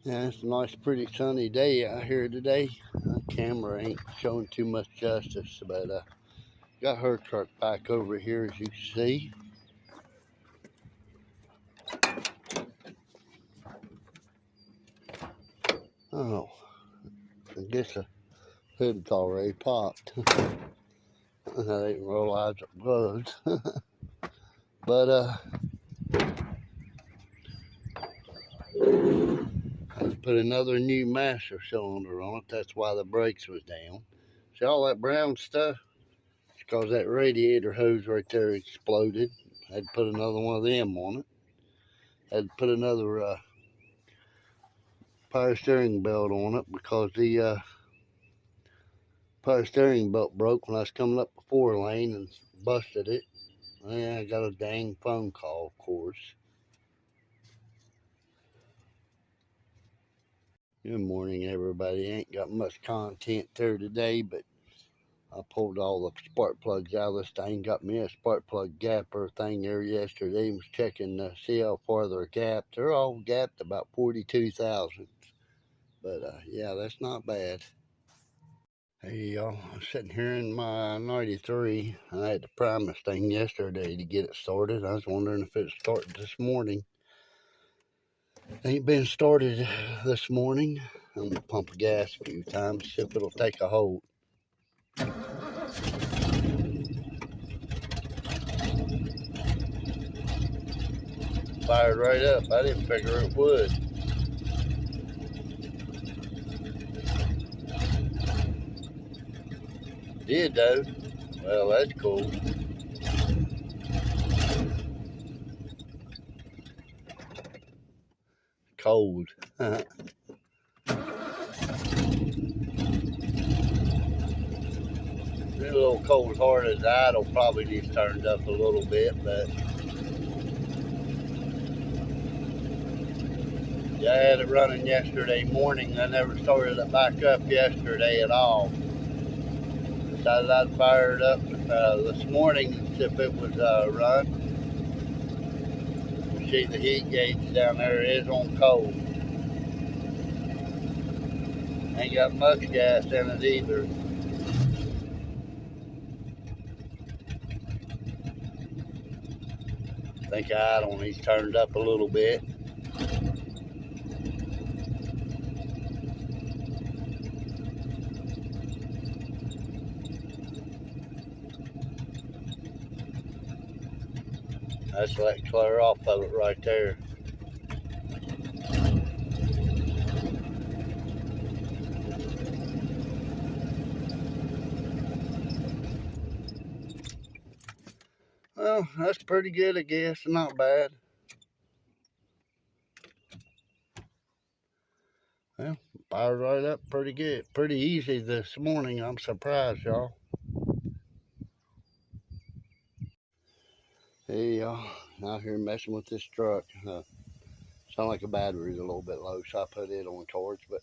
Yeah, it's a nice, pretty sunny day out here today. Camera ain't showing too much justice, but got her truck back over here, as you can see. Oh, I guess the hood's already popped. I didn't realize it was. But I put another new master cylinder on it. That's why the brakes was down. See all that brown stuff? It's because that radiator hose right there exploded. I had to put another one of them on it. I had to put another power steering belt on it because the power steering belt broke when I was coming up the 4-lane and busted it. Yeah, I got a dang phone call, of course. Good morning, everybody. Ain't got much content there today, but I pulled all the spark plugs out of this thing. Got me a spark plug gapper thing there yesterday. Was checking to see how far they're gapped. They're all gapped about 42 thousandths. But yeah, that's not bad. Hey y'all, I'm sitting here in my 93. I had to prime this thing yesterday to get it started. I was wondering if it started this morning. Ain't been started this morning. I'm gonna pump the gas a few times, see if it'll take a hold. Fired right up. I didn't figure it would. Did though. Well, that's cool. Cold. It's a little cold hard as idle. Probably just turned up a little bit, but yeah, I had it running yesterday morning. I never started it back up yesterday at all. Decided I'd fire it up this morning and see if it was run. You see the heat gauge down there is on cold. Ain't got much gas in it either. I think idle, he's turned up a little bit. That's that clear off of it right there. Well, that's pretty good, I guess. Not bad. Well, fired right up pretty good. Pretty easy this morning. I'm surprised, y'all. Hey, y'all. Out here messing with this truck. Sound like a battery's a little bit low, so I put it on charge. But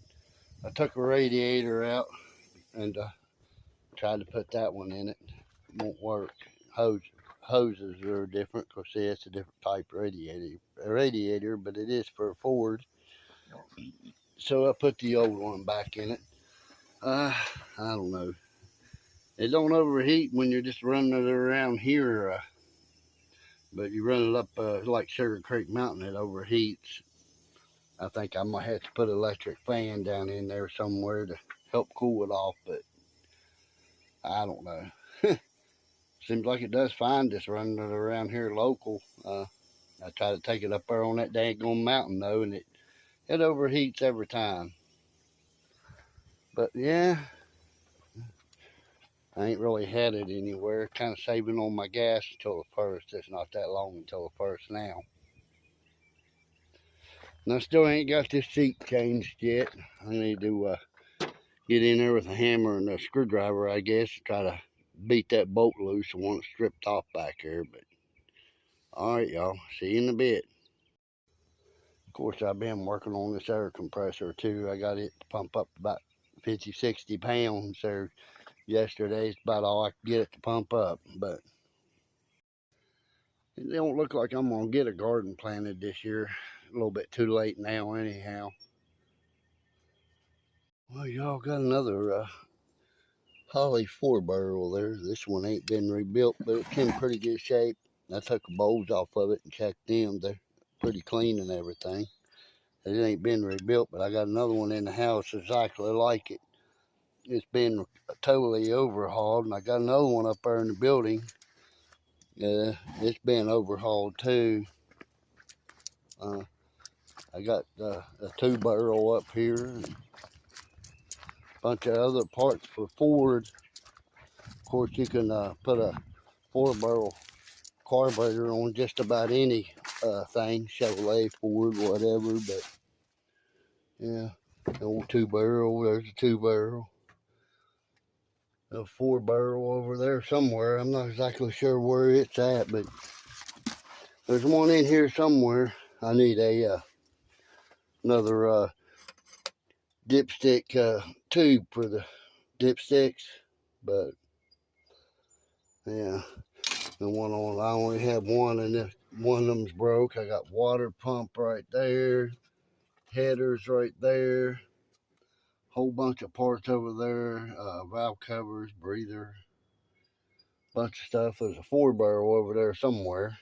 I took a radiator out and tried to put that one in it. It won't work. Hoses are different because see, it's a different type radiator, but it is for a Ford. So I put the old one back in it. I don't know. It don't overheat when you're just running it around here, but you run it up like Sugar Creek Mountain, it overheats. I think I might have to put an electric fan down in there somewhere to help cool it off, but I don't know. Seems like it does fine just running it around here local. I try to take it up there on that daggone mountain though, and it overheats every time. But yeah, I ain't really had it anywhere. Kind of saving on my gas until the first. It's not that long until the first now. And I still ain't got this seat changed yet. I need to get in there with a hammer and a screwdriver, I guess, to try to beat that bolt loose. I want it stripped off back there. But all right, y'all. See you in a bit. Of course, I've been working on this air compressor too. I got it to pump up about 50, 60 pounds there yesterday. It's about all I could get it to pump up. But it don't look like I'm going to get a garden planted this year. A little bit too late now anyhow. Well, y'all got another Holley 4-barrel there. This one ain't been rebuilt, but it's in pretty good shape. I took the bowls off of it and checked them. They're pretty clean and everything. It ain't been rebuilt, but I got another one in the house exactly like it. It's been totally overhauled, and I got another one up there in the building. It's been overhauled too. I got a 2-barrel up here, and a bunch of other parts for Ford. Of course, you can put a 4-barrel carburetor on just about any thing, Chevrolet, Ford, whatever. But yeah, the old 2-barrel. There's a 2-barrel. A 4-barrel over there somewhere. I'm not exactly sure where it's at, but there's one in here somewhere. I need a another dipstick tube for the dipsticks, but yeah, the one on, I only have one, and one of them's broke. I got water pump right there, headers right there, whole bunch of parts over there, valve covers, breather, bunch of stuff. There's a 4-barrel over there somewhere.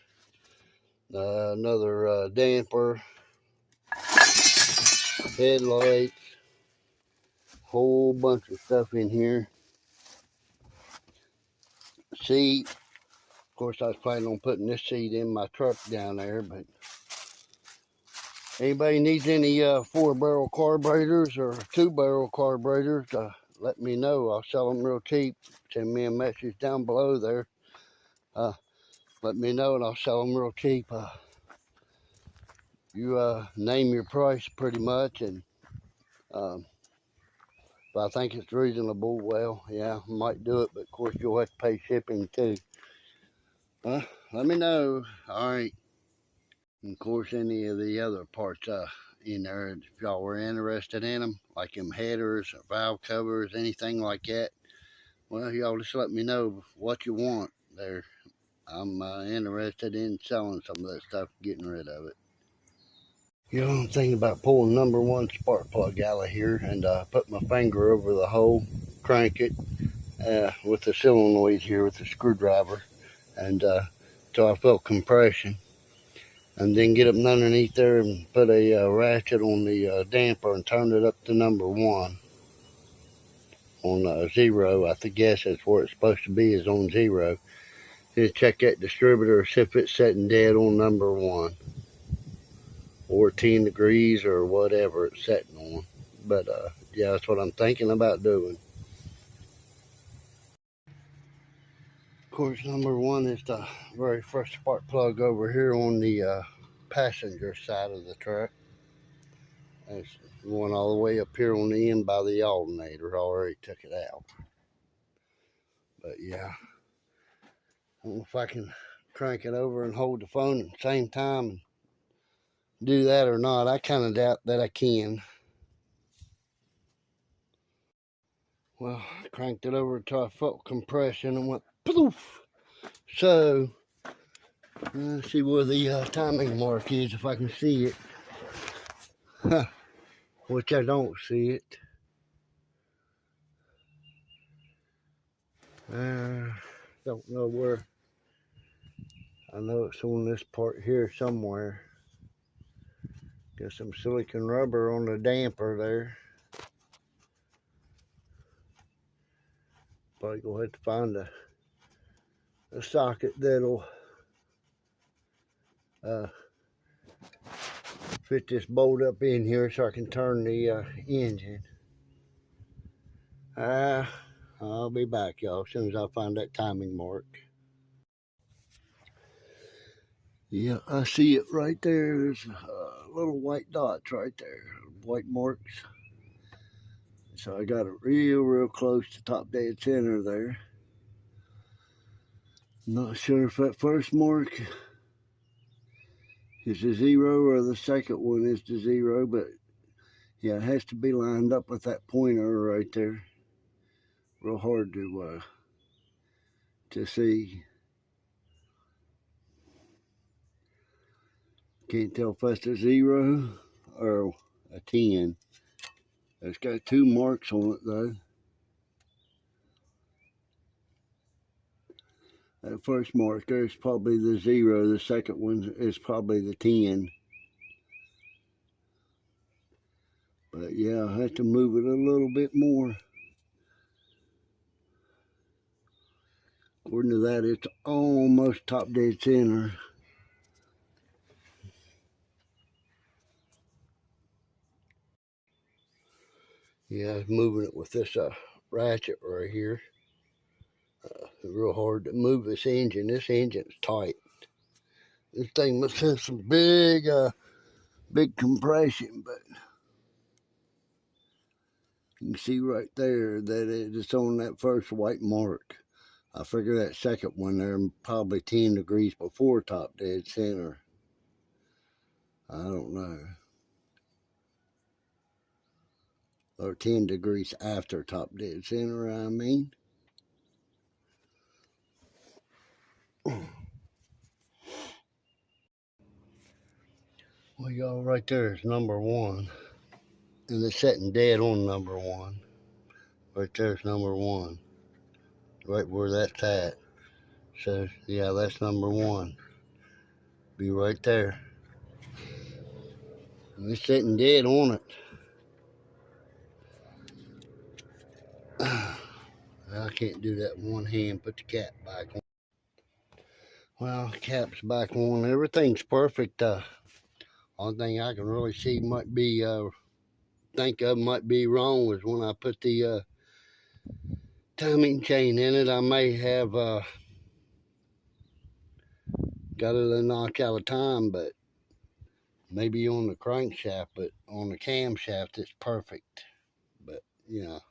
Another damper, headlights, whole bunch of stuff in here. Seat. Of course, I was planning on putting this seat in my truck down there, but anybody needs any 4-barrel carburetors or 2-barrel carburetors, let me know. I'll sell them real cheap. Send me a message down below there. Let me know and I'll sell them real cheap. You name your price pretty much, and if I think it's reasonable, well, yeah, I might do it, but of course you'll have to pay shipping too. Let me know. All right. And of course, any of the other parts in there, if y'all were interested in them, like them headers or valve covers, anything like that, well, y'all just let me know what you want there. I'm interested in selling some of that stuff, getting rid of it. You know, I'm thinking about pulling number 1 spark plug out of here and put my finger over the hole, crank it with the solenoid here with the screwdriver, and till I feel compression. And then get up underneath there and put a ratchet on the damper and turn it up to number 1 on 0. I guess that's where it's supposed to be, is on 0. Then check that distributor, see if it's setting dead on number 1 or 10 degrees or whatever it's setting on. But yeah, that's what I'm thinking about doing. Of course, number 1 is the very first spark plug over here on the passenger side of the truck. There's one all the way up here on the end by the alternator. I already took it out. But yeah, I don't know if I can crank it over and hold the phone at the same time and do that or not. I kind of doubt that I can. Well, I cranked it over until I felt compression and went poof. So, let's see where the timing mark is, if I can see it. Which I don't see it. Don't know where. I know it's on this part here somewhere. Got some silicone rubber on the damper there. Probably gonna have to find a socket that'll fit this bolt up in here so I can turn the engine. I'll be back, y'all, as soon as I find that timing mark. Yeah, I see it right there. There's little white dots right there, white marks. So I got it real close to top dead center there. Not sure if that first mark is the 0 or the second one is the 0, but yeah, it has to be lined up with that pointer right there. Real hard to see. Can't tell if that's a 0 or a 10. It's got 2 marks on it though. That first mark there is probably the 0. The second one is probably the 10. But yeah, I have to move it a little bit more. According to that, it's almost top dead center. Yeah, I was moving it with this ratchet right here. It's real hard to move this engine. This engine's tight. This thing must have some big compression, but you can see right there that it's on that first white mark. I figure that second one there probably 10 degrees before top dead center. I don't know. Or 10 degrees after top dead center, I mean. Well, y'all, right there is number 1. And it's sitting dead on number 1. Right there's number 1. Right where that's at. So, yeah, that's number 1. Be right there. And it's sitting dead on it. I can't do that one hand, put the cap back on. Well, cap's back on. Everything's perfect. Only thing I can really see might be, think of might be wrong was when I put the timing chain in it. I may have got it a notch out of time, but maybe on the crankshaft, but on the camshaft it's perfect. But you know,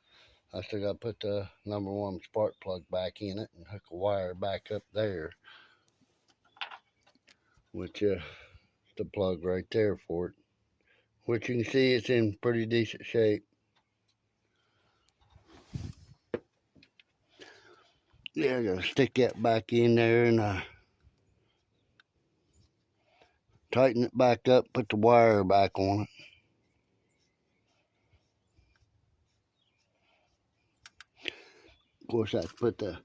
I still got to put the number 1 spark plug back in it and hook a wire back up there, which the plug right there for it, which you can see it's in pretty decent shape. Yeah, I gotta stick that back in there and tighten it back up, put the wire back on it. Of course, I have to put the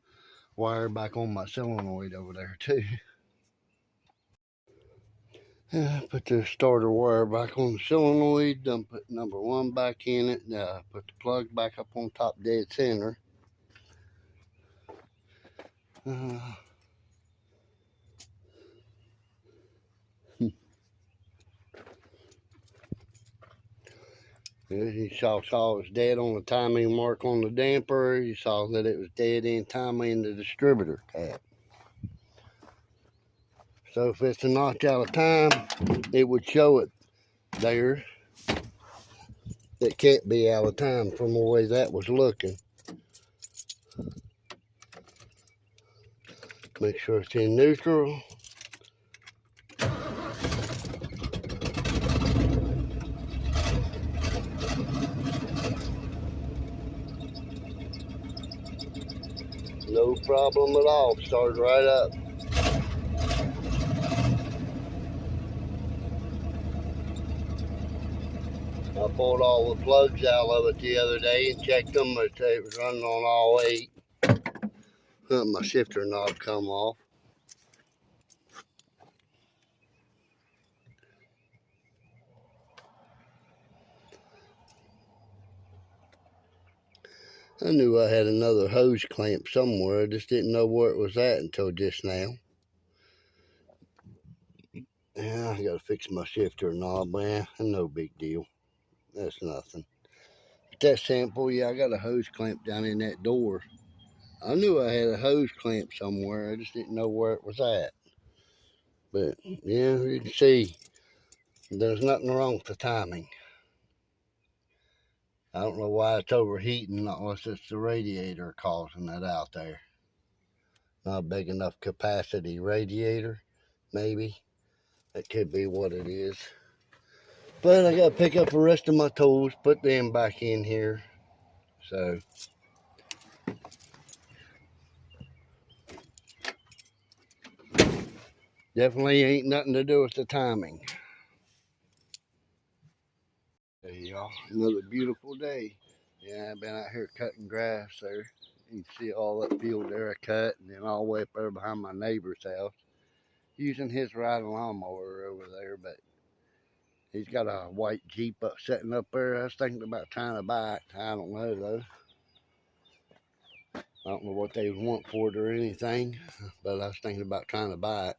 wire back on my solenoid over there too. Put the starter wire back on the solenoid, then put number 1 back in it, put the plug back up on top dead center. You saw it was dead on the timing mark on the damper. You saw that it was dead in timing in the distributor cap. So if it's a notch out of time, it would show it there. It can't be out of time from the way that was looking. Make sure it's in neutral. No problem at all. Started right up. I pulled all the plugs out of it the other day and checked them, but it was running on all 8. My shifter knob come off. I knew I had another hose clamp somewhere. I just didn't know where it was at until just now. Yeah, I gotta fix my shifter knob, man. No big deal. That's nothing. But that sample, yeah, I got a hose clamp down in that door. I knew I had a hose clamp somewhere. I just didn't know where it was at. But yeah, you can see there's nothing wrong with the timing. I don't know why it's overheating unless it's the radiator causing it out there. Not a big enough capacity radiator, maybe. That could be what it is. But I got to pick up the rest of my tools, put them back in here. So, definitely ain't nothing to do with the timing. Hey y'all, another beautiful day. Yeah, I've been out here cutting grass there. You can see all that field there I cut, and then all the way up there behind my neighbor's house. Using his riding lawnmower over there, but he's got a white Jeep sitting up there. I was thinking about trying to buy it. I don't know though. I don't know what they would want for it or anything, but I was thinking about trying to buy it.